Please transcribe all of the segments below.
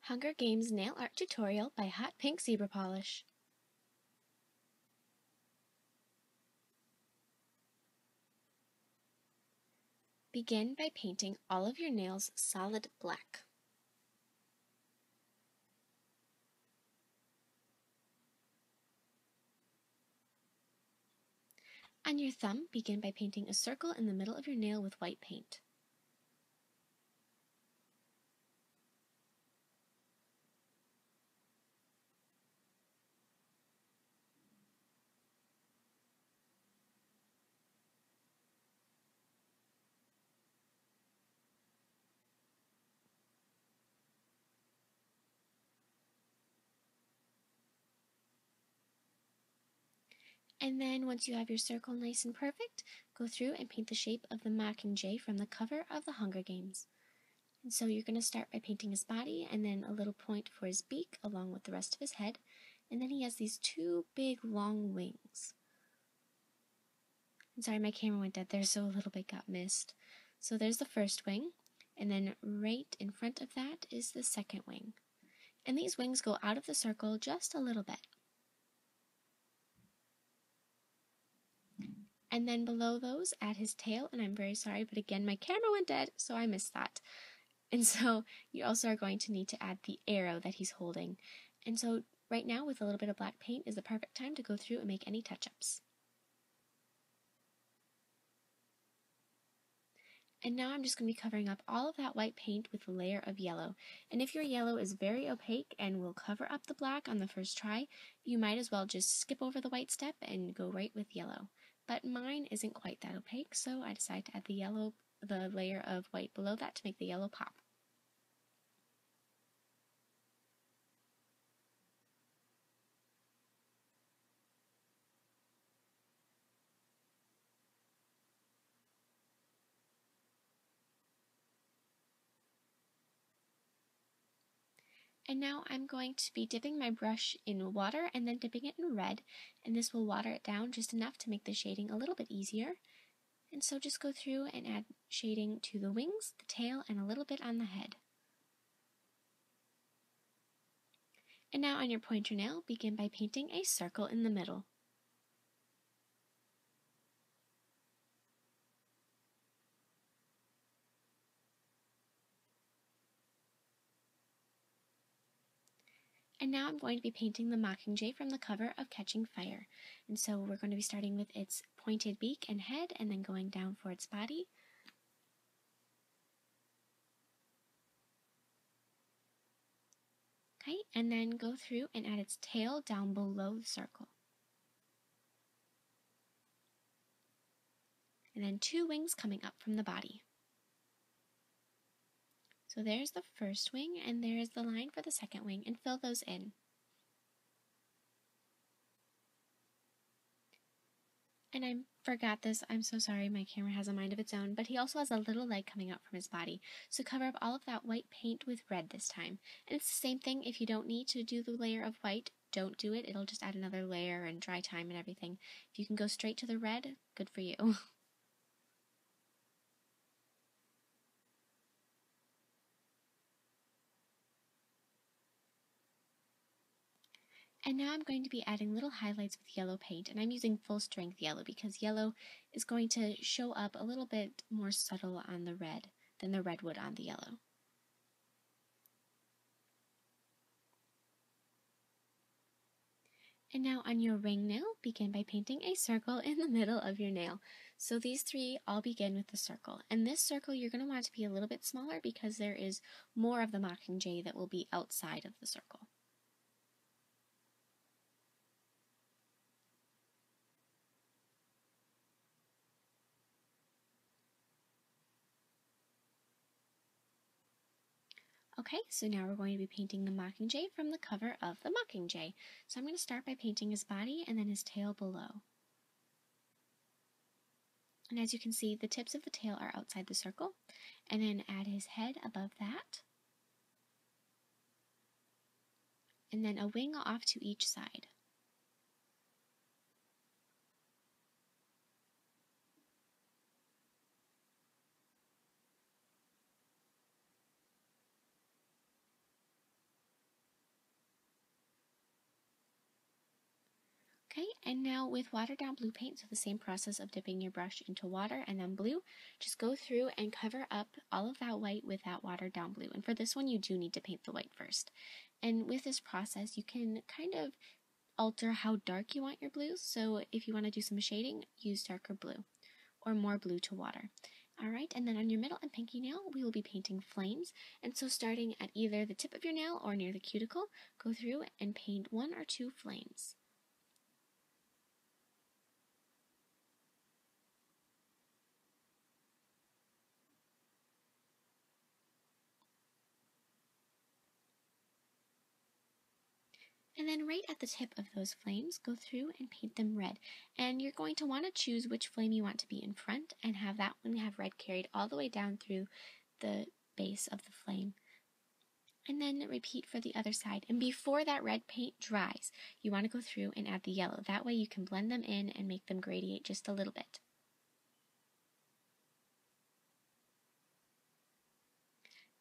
Hunger Games Nail Art Tutorial by Hotpinkzebrapolish. Begin by painting all of your nails solid black. On your thumb, begin by painting a circle in the middle of your nail with white paint. And then once you have your circle nice and perfect, go through and paint the shape of the Mockingjay from the cover of the Hunger Games. And so you're going to start by painting his body and then a little point for his beak along with the rest of his head. And then he has these two big long wings. I'm sorry, my camera went dead there, so a little bit got missed. So there's the first wing, and then right in front of that is the second wing. And these wings go out of the circle just a little bit. And then below those, add his tail, and I'm very sorry, but again, my camera went dead, so I missed that. And so you also are going to need to add the arrow that he's holding. And so right now, with a little bit of black paint, is the perfect time to go through and make any touch-ups. And now I'm just going to be covering up all of that white paint with a layer of yellow. And if your yellow is very opaque and will cover up the black on the first try, you might as well just skip over the white step and go right with yellow. But mine isn't quite that opaque, so I decided to add the layer of white below that to make the yellow pop. And now I'm going to be dipping my brush in water and then dipping it in red, and this will water it down just enough to make the shading a little bit easier. And so just go through and add shading to the wings, the tail, and a little bit on the head. And now on your pointer nail, begin by painting a circle in the middle. And now I'm going to be painting the Mockingjay from the cover of Catching Fire. And so we're going to be starting with its pointed beak and head and then going down for its body. Okay, and then go through and add its tail down below the circle. And then two wings coming up from the body. So there's the first wing, and there's the line for the second wing, and fill those in. And I forgot this, I'm so sorry, my camera has a mind of its own, but he also has a little leg coming out from his body. So cover up all of that white paint with red this time. And it's the same thing, if you don't need to do the layer of white, don't do it. It'll just add another layer and dry time and everything. If you can go straight to the red, good for you. And now I'm going to be adding little highlights with yellow paint, and I'm using full strength yellow because yellow is going to show up a little bit more subtle on the red than the red would on the yellow. And now on your ring nail, begin by painting a circle in the middle of your nail. So these three all begin with the circle. And this circle you're going to want to be a little bit smaller because there is more of the Mockingjay that will be outside of the circle. Okay, so now we're going to be painting the Mockingjay from the cover of the Mockingjay. So I'm going to start by painting his body and then his tail below. And as you can see, the tips of the tail are outside the circle. And then add his head above that. And then a wing off to each side. Okay, and now with watered down blue paint, so the same process of dipping your brush into water and then blue, just go through and cover up all of that white with that watered down blue. And for this one, you do need to paint the white first. And with this process, you can kind of alter how dark you want your blues. So if you want to do some shading, use darker blue or more blue to water. All right, and then on your middle and pinky nail, we will be painting flames. And so starting at either the tip of your nail or near the cuticle, go through and paint 1 or 2 flames. And then right at the tip of those flames, go through and paint them red. And you're going to want to choose which flame you want to be in front and have that one have red carried all the way down through the base of the flame. And then repeat for the other side. And before that red paint dries, you want to go through and add the yellow. That way you can blend them in and make them gradiate just a little bit.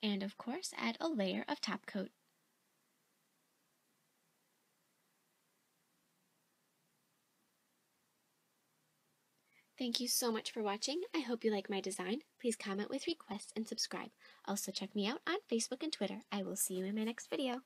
And of course, add a layer of top coat. Thank you so much for watching. I hope you like my design. Please comment with requests and subscribe. Also check me out on Facebook and Twitter. I will see you in my next video.